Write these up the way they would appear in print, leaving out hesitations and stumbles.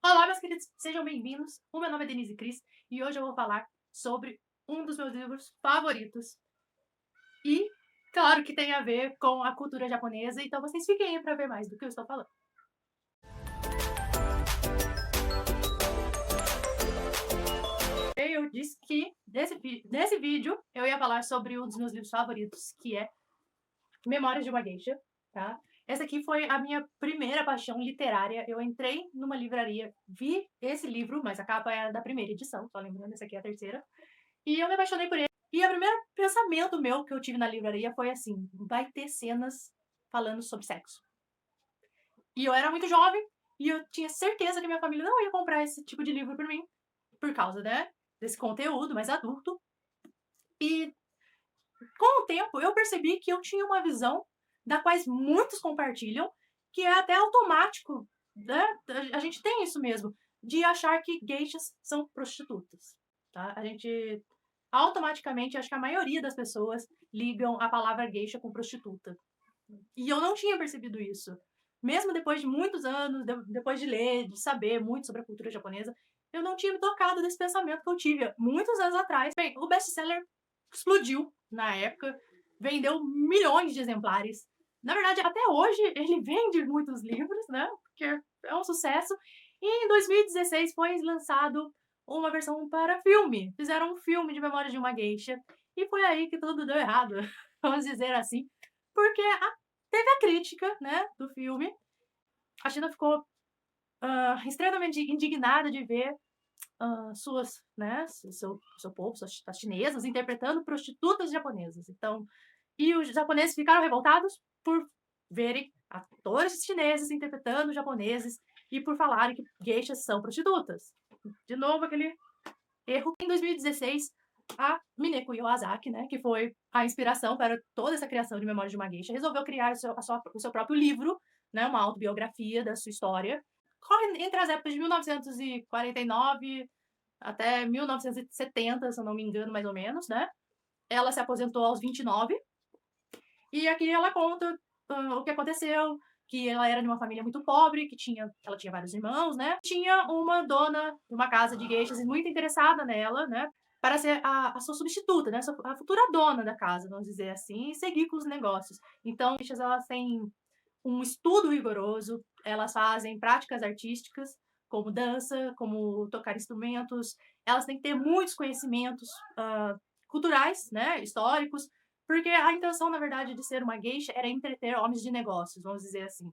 Olá, meus queridos, sejam bem-vindos. O meu nome é Denise Cris e hoje eu vou falar sobre um dos meus livros favoritos. E, claro, que tem a ver com a cultura japonesa, então vocês fiquem aí para ver mais do que eu estou falando. Eu disse que nesse vídeo eu ia falar sobre um dos meus livros favoritos, que é Memórias de uma Geisha, tá? Essa aqui foi a minha primeira paixão literária. Eu entrei numa livraria, vi esse livro, mas a capa é da primeira edição, só lembrando, essa aqui é a terceira. E eu me apaixonei por ele. E o primeiro pensamento meu que eu tive na livraria foi assim: vai ter cenas falando sobre sexo. E eu era muito jovem e eu tinha certeza que minha família não ia comprar esse tipo de livro por mim, por causa, né, desse conteúdo mais adulto. E com o tempo eu percebi que eu tinha uma visão da quais muitos compartilham, que é até automático, né? A gente tem isso mesmo, de achar que geishas são prostitutas, tá? A gente automaticamente, acho que a maioria das pessoas ligam a palavra geisha com prostituta. E eu não tinha percebido isso. Mesmo depois de muitos anos, depois de ler, de saber muito sobre a cultura japonesa, eu não tinha me tocado desse pensamento que eu tive muitos anos atrás. Bem, o best-seller explodiu na época, vendeu milhões de exemplares. Na verdade, até hoje ele vende muitos livros, né? Porque é um sucesso. E em 2016 foi lançado uma versão para filme. Fizeram um filme de Memórias de uma Geisha. E foi aí que tudo deu errado, vamos dizer assim. Porque teve a crítica, né, do filme. A China ficou extremamente indignada de ver suas, né, seu povo, as chinesas, interpretando prostitutas japonesas. Então, e os japoneses ficaram revoltados por verem atores chineses interpretando japoneses e por falarem que geishas são prostitutas. De novo, aquele erro. Em 2016, a Mineko Iwasaki, né, que foi a inspiração para toda essa criação de Memórias de uma Geisha, resolveu criar o seu próprio livro, né, uma autobiografia da sua história. Corre entre as épocas de 1949 até 1970, se eu não me engano, mais ou menos, né? Ela se aposentou aos 29 e aqui ela conta o que aconteceu, que ela era de uma família muito pobre, ela tinha vários irmãos, né? Tinha uma dona de uma casa de geishas muito interessada nela, né? Para ser a sua substituta, né? A futura dona da casa, vamos dizer assim, e seguir com os negócios. Então, geishas, elas têm um estudo rigoroso, elas fazem práticas artísticas, como dança, como tocar instrumentos, elas têm que ter muitos conhecimentos culturais, né? Históricos, porque a intenção, na verdade, de ser uma geisha era entreter homens de negócios, vamos dizer assim.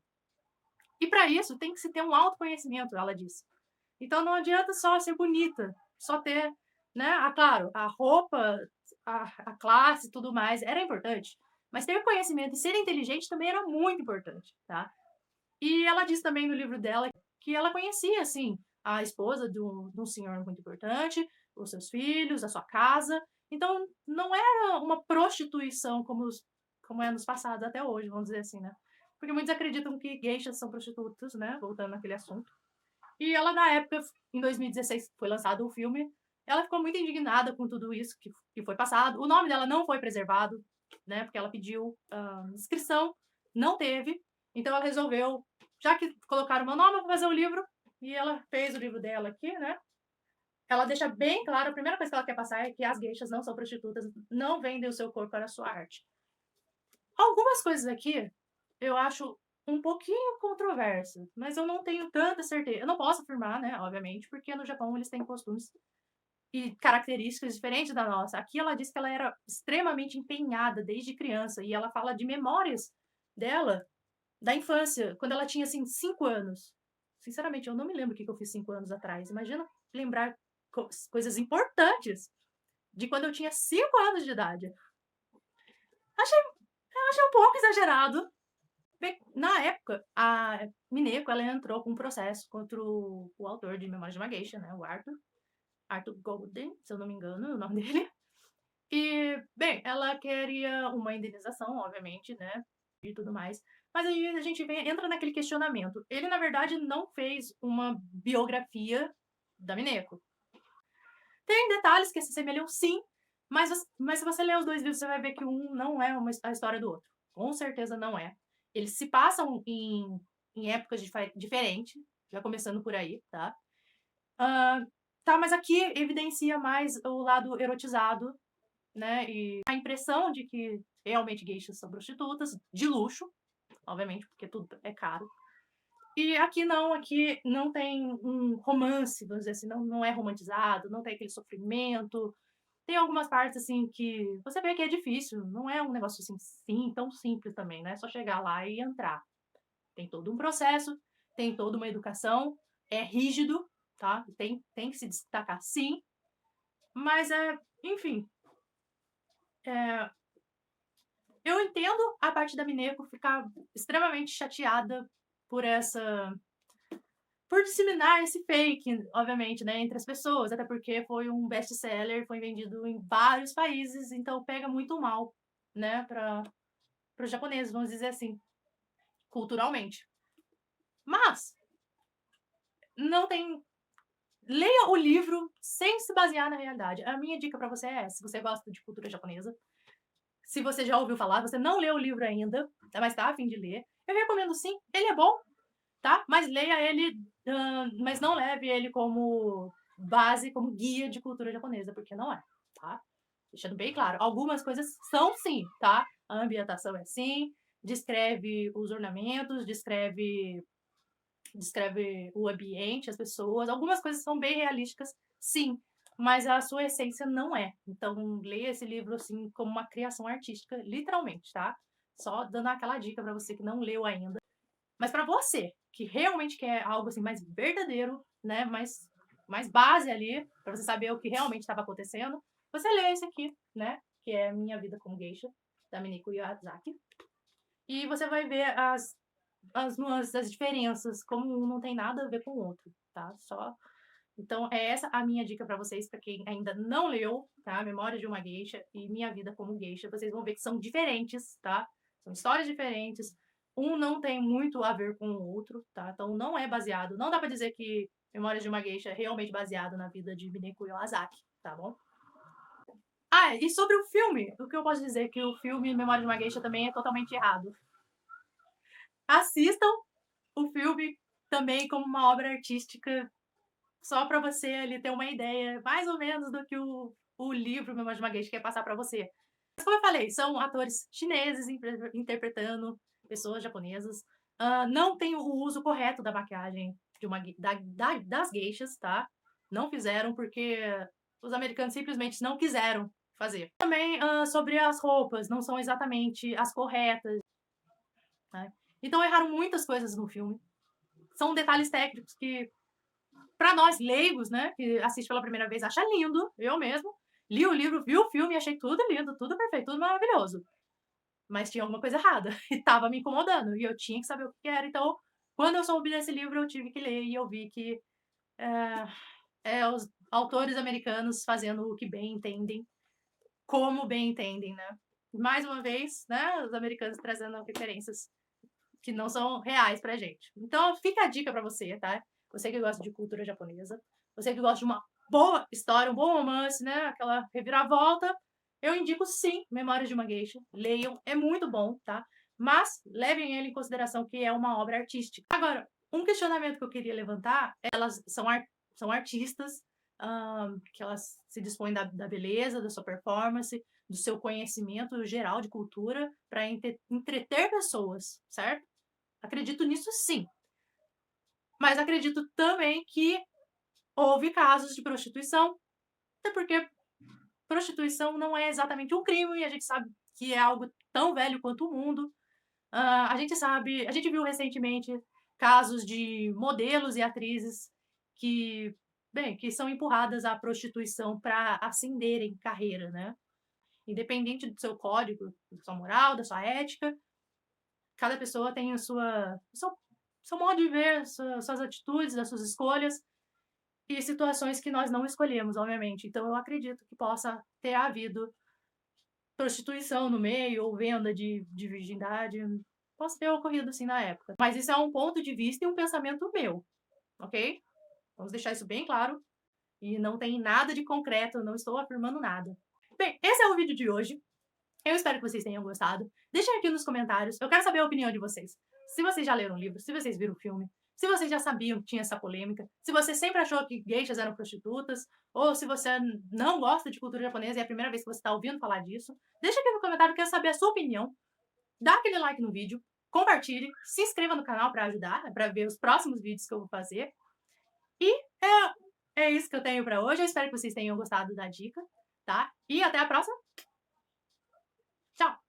E para isso tem que se ter um autoconhecimento, ela disse. Então não adianta só ser bonita, só ter, né? Claro, a roupa, a classe e tudo mais era importante, mas ter conhecimento e ser inteligente também era muito importante, tá? E ela diz também no livro dela que ela conhecia, assim, a esposa de um senhor muito importante, os seus filhos, a sua casa. Então, não era uma prostituição como é nos passados até hoje, vamos dizer assim, né? Porque muitos acreditam que geishas são prostitutas, né? Voltando naquele assunto. E ela, na época, em 2016, foi lançado o filme, ela ficou muito indignada com tudo isso que foi passado. O nome dela não foi preservado, né? Porque ela pediu inscrição, não teve. Então ela resolveu, já que colocaram o meu nome, eu vou fazer o livro. E ela fez o livro dela aqui, né? Ela deixa bem claro, a primeira coisa que ela quer passar é que as geishas não são prostitutas, não vendem o seu corpo para a sua arte. Algumas coisas aqui eu acho um pouquinho controverso, mas eu não tenho tanta certeza. Eu não posso afirmar, né, obviamente, porque no Japão eles têm costumes e características diferentes da nossa. Aqui ela diz que ela era extremamente empenhada desde criança e ela fala de memórias dela da infância, quando ela tinha assim 5 anos. Sinceramente, eu não me lembro o que eu fiz 5 anos atrás. Imagina lembrar coisas importantes de quando eu tinha 5 anos de idade. Achei, achei um pouco exagerado. Bem, na época, a Mineko, ela entrou com um processo contra o autor de Memórias de uma Geisha, né, o Arthur Golden, se eu não me engano, é o nome dele. E, bem, ela queria uma indenização, obviamente, né, e tudo mais. Mas aí a gente entra naquele questionamento. Ele, na verdade, não fez uma biografia da Mineko. Tem detalhes que se assemelham, sim, mas se você ler os dois livros, você vai ver que um não é a história do outro. Com certeza não é. Eles se passam em épocas diferentes. Já começando por aí, tá? Ah, tá, mas aqui evidencia mais o lado erotizado, né? E a impressão de que realmente geishas são prostitutas, de luxo, obviamente, porque tudo é caro. E aqui não tem um romance, vamos dizer assim, não é romantizado, não tem aquele sofrimento. Tem algumas partes, assim, que você vê que é difícil, não é um negócio assim, sim, tão simples também, né? É só chegar lá e entrar. Tem todo um processo, tem toda uma educação, é rígido, tá? Tem que se destacar sim, mas enfim, é, eu entendo a parte da Mineko ficar extremamente chateada por por disseminar esse fake, obviamente, né, entre as pessoas, até porque foi um best-seller, foi vendido em vários países, então pega muito mal, né, para os japoneses, vamos dizer assim, culturalmente. Mas não tem. Leia o livro sem se basear na realidade. A minha dica para você é essa: se você gosta de cultura japonesa, se você já ouviu falar, você não leu o livro ainda, mas tá a fim de ler, eu recomendo sim. Ele é bom, tá? Mas leia ele, mas não leve ele como base, como guia de cultura japonesa, porque não é, tá? Deixando bem claro. Algumas coisas são sim, tá? A ambientação é sim, descreve os ornamentos, descreve o ambiente, as pessoas. Algumas coisas são bem realísticas, sim, mas a sua essência não é. Então, leia esse livro assim como uma criação artística, literalmente, tá? Só dando aquela dica para você que não leu ainda. Mas para você que realmente quer algo assim mais verdadeiro, né, mais base ali, para você saber o que realmente estava acontecendo, você lê esse aqui, né, que é Minha Vida como Geisha, da Miniko Yazaki. E você vai ver as nuances, as diferenças, como um não tem nada a ver com o outro, tá? Só. Então, é essa a minha dica para vocês, para quem ainda não leu, tá? Memória de uma Geisha e Minha Vida como Geisha. Vocês vão ver que são diferentes, tá? São histórias diferentes. Um não tem muito a ver com o outro, tá? Então, não é baseado. Não dá para dizer que Memórias de uma Geisha é realmente baseado na vida de Mineko Iwasaki, tá bom? Ah, e sobre o filme, o que eu posso dizer é que o filme Memória de uma Geisha também é totalmente errado. Assistam o filme também como uma obra artística, só para você ali ter uma ideia, mais ou menos, do que o livro Memórias de uma Geisha quer passar para você. Mas como eu falei, são atores chineses interpretando pessoas japonesas. Não tem o uso correto da maquiagem de das geishas, tá? Não fizeram porque os americanos simplesmente não quiseram fazer. Também sobre as roupas, não são exatamente as corretas, né? Então erraram muitas coisas no filme. São detalhes técnicos que, para nós leigos, né, que assiste pela primeira vez, acha lindo. Eu mesmo li o livro, vi o filme e achei tudo lindo, tudo perfeito, tudo maravilhoso. Mas tinha alguma coisa errada e tava me incomodando e eu tinha que saber o que era. Então, quando eu soube desse livro, eu tive que ler e eu vi que os autores americanos fazendo o que bem entendem, como bem entendem, né? Mais uma vez, né, os americanos trazendo referências que não são reais pra gente. Então, fica a dica pra você, tá? Você que gosta de cultura japonesa, você que gosta de uma boa história, um bom romance, né? Aquela reviravolta, eu indico sim Memórias de uma Geisha. Leiam, é muito bom, tá? Mas levem ele em consideração que é uma obra artística. Agora, um questionamento que eu queria levantar, elas são artistas, que elas se dispõem da beleza, da sua performance, do seu conhecimento geral de cultura para entreter pessoas, certo? Acredito nisso sim. Mas acredito também que houve casos de prostituição, até porque prostituição não é exatamente um crime, e a gente sabe que é algo tão velho quanto o mundo. A gente viu recentemente casos de modelos e atrizes que, bem, que são empurradas à prostituição para ascenderem carreira, né? Independente do seu código, da sua moral, da sua ética, cada pessoa tem seu modo de ver, suas atitudes, as suas escolhas e situações que nós não escolhemos, obviamente. Então, eu acredito que possa ter havido prostituição no meio ou venda de virgindade. Possa ter ocorrido sim na época. Mas isso é um ponto de vista e um pensamento meu, ok? Vamos deixar isso bem claro. E não tem nada de concreto, não estou afirmando nada. Bem, esse é o vídeo de hoje. Eu espero que vocês tenham gostado. Deixem aqui nos comentários. Eu quero saber a opinião de vocês. Se vocês já leram o livro, se vocês viram o filme, se vocês já sabiam que tinha essa polêmica, se você sempre achou que geishas eram prostitutas, ou se você não gosta de cultura japonesa e é a primeira vez que você está ouvindo falar disso, deixa aqui no comentário, eu quero saber a sua opinião. Dá aquele like no vídeo, compartilhe, se inscreva no canal para ajudar, para ver os próximos vídeos que eu vou fazer. E é isso que eu tenho para hoje. Eu espero que vocês tenham gostado da dica, tá? E até a próxima. Tchau!